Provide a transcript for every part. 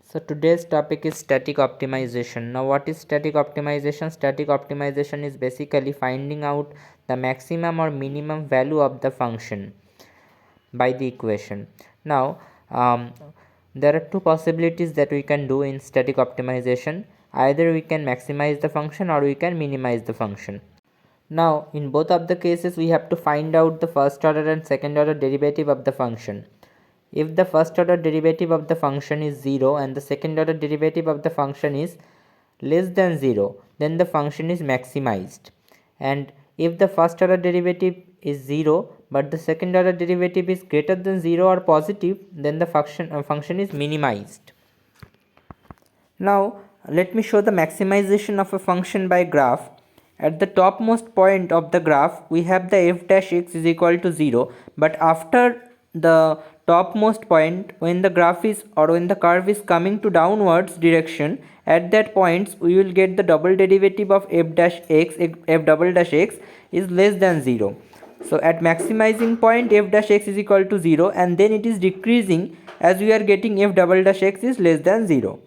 So today's topic is static optimization. Now what is static optimization? Static optimization is basically finding out the maximum or minimum value of the function by the equation. Now there are two possibilities that we can do in static optimization. Either we can maximize the function or we can minimize the function. Now in both of the cases we have to find out the first order and second order derivative of the function. If the first order derivative of the function is 0 and the second order derivative of the function is less than 0, then the function is maximized. And if the first order derivative is 0 but the second order derivative is greater than 0 or positive, then the function is minimized. Now let me show the maximization of a function by graph. At the topmost point of the graph we have the f dash x is equal to 0, but after the topmost point, when the graph is or when the curve is coming to downwards direction, at that point we will get the double derivative of f double dash x is less than 0. So at maximizing point f dash x is equal to 0, and then it is decreasing as we are getting f double dash x is less than 0.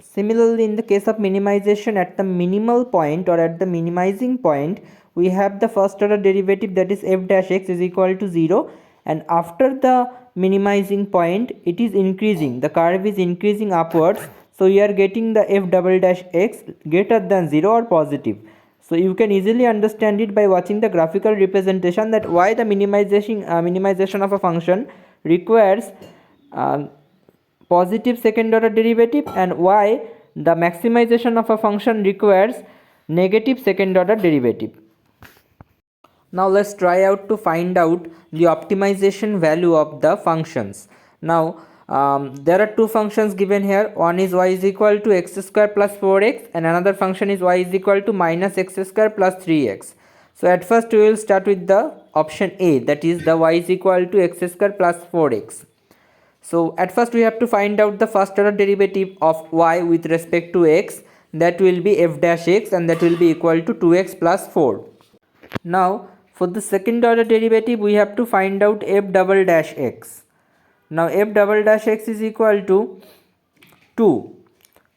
Similarly, in the case of minimization, at the minimal point or at the minimizing point, we have the first order derivative, that is f dash x is equal to 0, and after the minimizing point it is increasing, the curve is increasing upwards, so we are getting the f double dash x greater than 0 or positive. So you can easily understand it by watching the graphical representation, that why the minimization of a function requires positive second order derivative and why the maximization of a function requires negative second order derivative. Now let's try out to find out the optimization value of the functions. Now there are two functions given here. One is y is equal to x square plus 4x and another function is y is equal to minus x square plus 3x. So at first we will start with the option A, that is the y is equal to x square plus 4x. So at first we have to find out the first order derivative of y with respect to x, that will be f dash x, and that will be equal to 2x plus 4. Now for the second order derivative we have to find out f double dash x. Now f double dash x is equal to 2.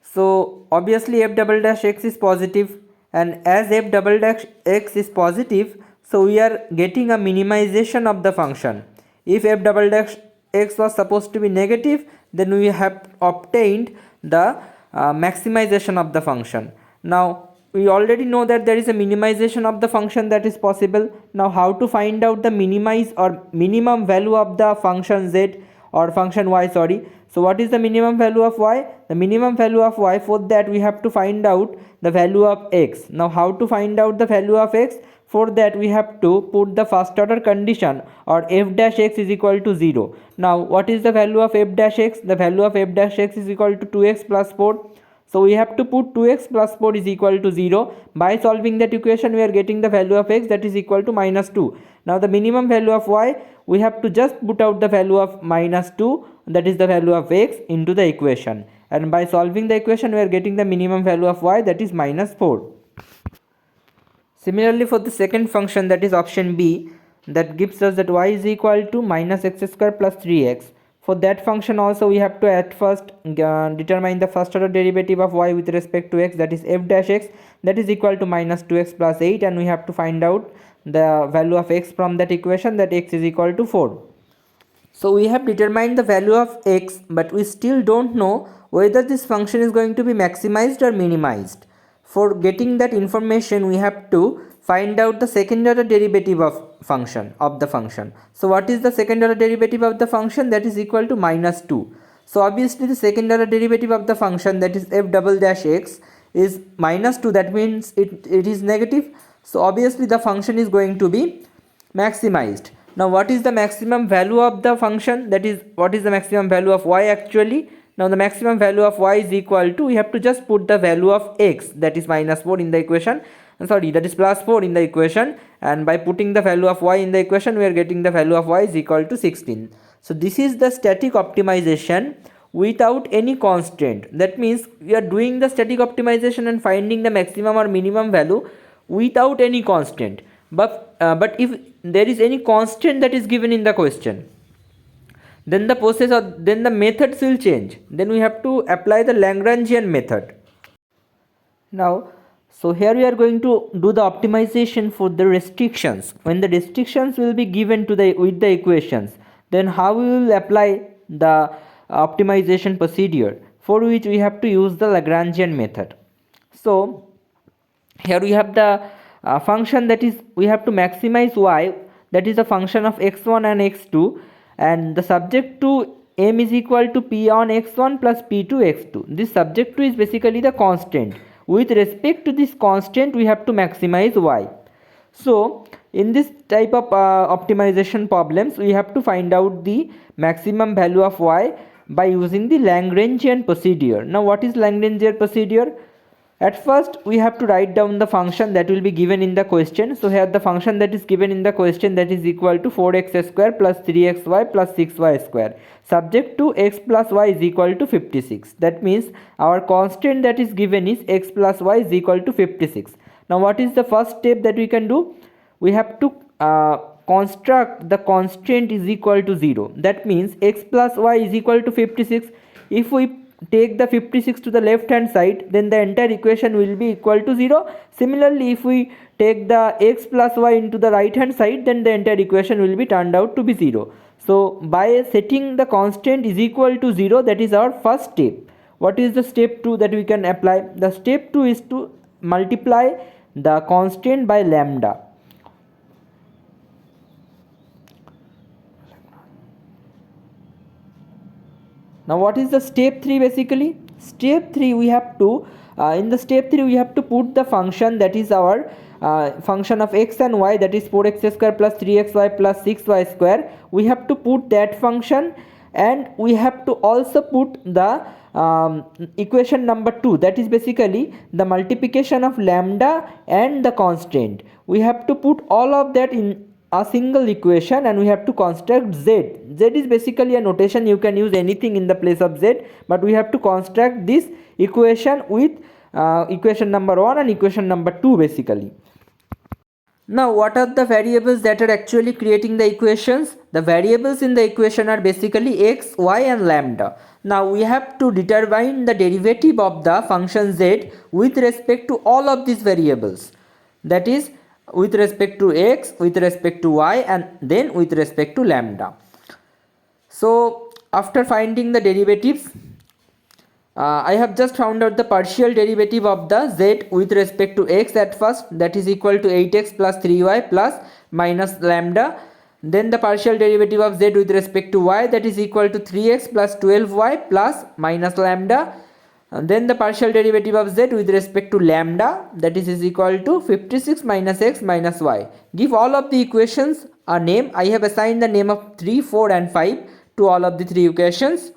So obviously f double dash x is positive, and as f double dash x is positive, so we are getting a minimization of the function. If f double dash x was supposed to be negative, then we have obtained the maximization of the function. Now we already know that there is a minimization of the function that is possible. Now how to find out the minimize or minimum value of the function z or function y, sorry. So what is the minimum value of y? The minimum value of y, for that we have to find out the value of x. Now how to find out the value of x? For that we have to put the first order condition, or f dash x is equal to 0. Now what is the value of f dash x? The value of f dash x is equal to 2x plus 4. So we have to put 2x plus 4 is equal to 0. By solving that equation we are getting the value of x, that is equal to minus 2. Now the minimum value of y, we have to just put out the value of minus 2, that is the value of x, into the equation, and by solving the equation we are getting the minimum value of y, that is minus 4. Similarly for the second function, that is option B, that gives us that y is equal to minus x square plus 3x. For that function also we have to at first determine the first order derivative of y with respect to x, that is f dash x, that is equal to minus 2x plus 8, and we have to find out the value of x from that equation, that x is equal to 4. So we have determined the value of x, but we still don't know whether this function is going to be maximized or minimized. For getting that information we have to find out the second order derivative of the function. So what is the second order derivative of the function? That is equal to minus 2. So obviously the second order derivative of the function, that is f double dash x, is minus 2, that means it is negative. So obviously the function is going to be maximized. Now what is the maximum value of the function? That is, what is the maximum value of y actually? Now the maximum value of y is equal to, we have to just put the value of x, that is minus 4 in the equation, that is plus 4 in the equation, and by putting the value of y in the equation we are getting the value of y is equal to 16. So this is the static optimization without any constraint. That means we are doing the static optimization and finding the maximum or minimum value without any constraint. But if there is any constant that is given in the question, then the process or then the methods will change. Then we have to apply the Lagrangian method. Now, so here we are going to do the optimization for the restrictions. When the restrictions will be given to the with the equations, then how we will apply the optimization procedure, for which we have to use the Lagrangian method. So here we have the function, that is we have to maximize y, that is a function of x1 and x2, and the subject to m is equal to p on x1 plus p to x2. This subject to is basically the constant. With respect to this constant we have to maximize y. So in this type of optimization problems, we have to find out the maximum value of y by using the Lagrangian procedure. Now what is Lagrangian procedure? At first we have to write down the function that will be given in the question. So here the function that is given in the question, that is equal to 4x square plus 3xy plus 6y square, subject to x plus y is equal to 56. That means our constant that is given is x plus y is equal to 56. Now what is the first step that we can do? We have to construct the constant is equal to 0. That means x plus y is equal to 56. If we take the 56 to the left hand side, then the entire equation will be equal to 0. Similarly, if we take the x plus y into the right hand side, then the entire equation will be turned out to be 0. So by setting the constant is equal to 0, that is our first step. What is the step 2 that we can apply? The step 2 is to multiply the constant by lambda. Now what is the step 3 basically? Step 3 we have to, in the step 3 we have to put the function that is our function of x and y, that is 4x square plus 3xy plus 6y square. We have to put that function, and we have to also put the equation number 2, that is basically the multiplication of lambda and the constant. We have to put all of that in a single equation, and we have to construct z. Z is basically a notation, you can use anything in the place of z, but we have to construct this equation with equation number 1 and equation number 2 basically. Now what are the variables that are actually creating the equations? The variables in the equation are basically x, y and lambda. Now we have to determine the derivative of the function z with respect to all of these variables, that is with respect to x, with respect to y, and then with respect to lambda. So after finding the derivatives, I have just found out the partial derivative of the z with respect to x at first, that is equal to 8x plus 3y plus minus lambda. Then the partial derivative of z with respect to y, that is equal to 3x plus 12y plus minus lambda. And then the partial derivative of z with respect to lambda, that is equal to 56 minus x minus y. Give all of the equations a name. I have assigned the name of 3, 4 and 5 to all of the 3 equations.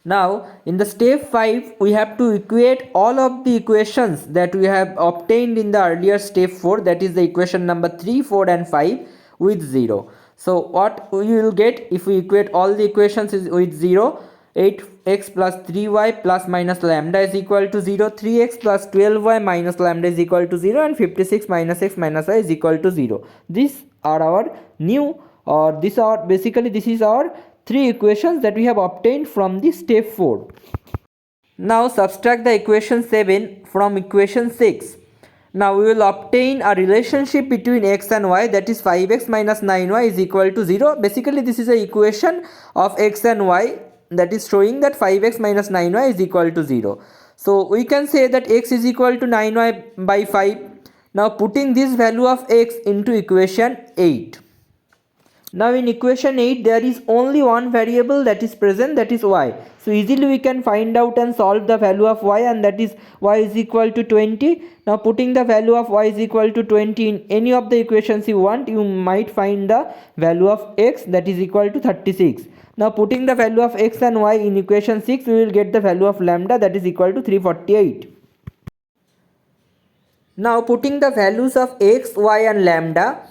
Now in the step 5 we have to equate all of the equations that we have obtained in the earlier step 4, that is the equation number 3, 4 and 5 with 0. So what we will get if we equate all the equations is with 0? 8x plus 3y plus minus lambda is equal to 0, 3x plus 12y minus lambda is equal to 0, and 56 minus x minus y is equal to 0. These are our new, or this is our 3 equations that we have obtained from the step 4. Now subtract the equation 7 from equation 6. Now we will obtain a relationship between x and y, that is 5x minus 9y is equal to 0. Basically this is an equation of x and y, that is showing that 5x minus 9y is equal to 0. So we can say that x is equal to 9y by 5. Now putting this value of x into equation 8. Now in equation 8 there is only one variable that is present, that is y. So easily we can find out and solve the value of y, and that is y is equal to 20. Now putting the value of y is equal to 20 in any of the equations you want, you might find the value of x, that is equal to 36. Now putting the value of x and y in equation 6, we will get the value of lambda, that is equal to 348. Now putting the values of x, y and lambda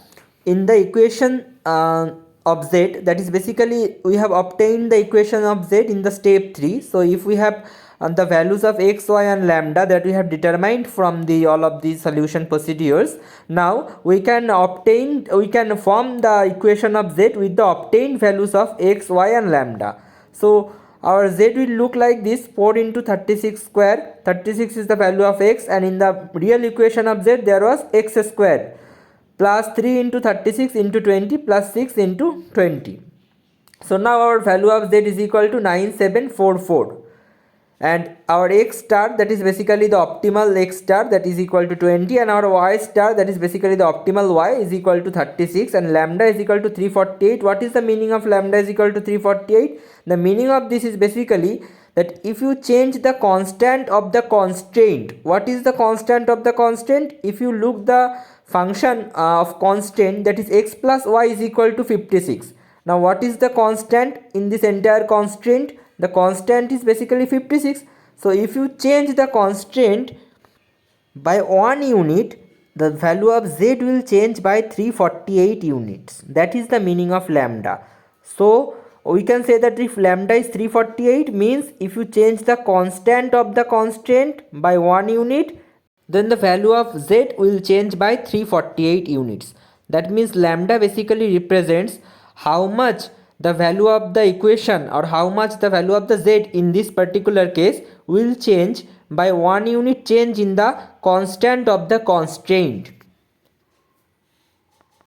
in the equation of z, that is basically we have obtained the equation of z in the step 3. So if we have the values of x, y and lambda that we have determined from the all of these solution procedures. Now we can form the equation of z with the obtained values of x, y and lambda. So our z will look like this: 4 into 36 square. 36 is the value of x, and in the real equation of z there was x square plus 3 into 36 into 20 plus 6 into 20. So now our value of z is equal to 9744, and our x star, that is basically the optimal x star, that is equal to 20, and our y star, that is basically the optimal y, is equal to 36, and lambda is equal to 348. What is the meaning of lambda is equal to 348? The meaning of this is basically that if you change the constant of the constraint, what is the constant of the constraint? If you look the function of constant, that is x plus y is equal to 56. Now what is the constant in this entire constraint? The constant is basically 56. So if you change the constraint by 1 unit, the value of z will change by 348 units. That is the meaning of lambda. So we can say that if lambda is 348, means if you change the constant of the constraint by 1 unit, then the value of z will change by 348 units. That means lambda basically represents how much the value of the equation, or how much the value of the z in this particular case will change by 1 unit change in the constant of the constraint.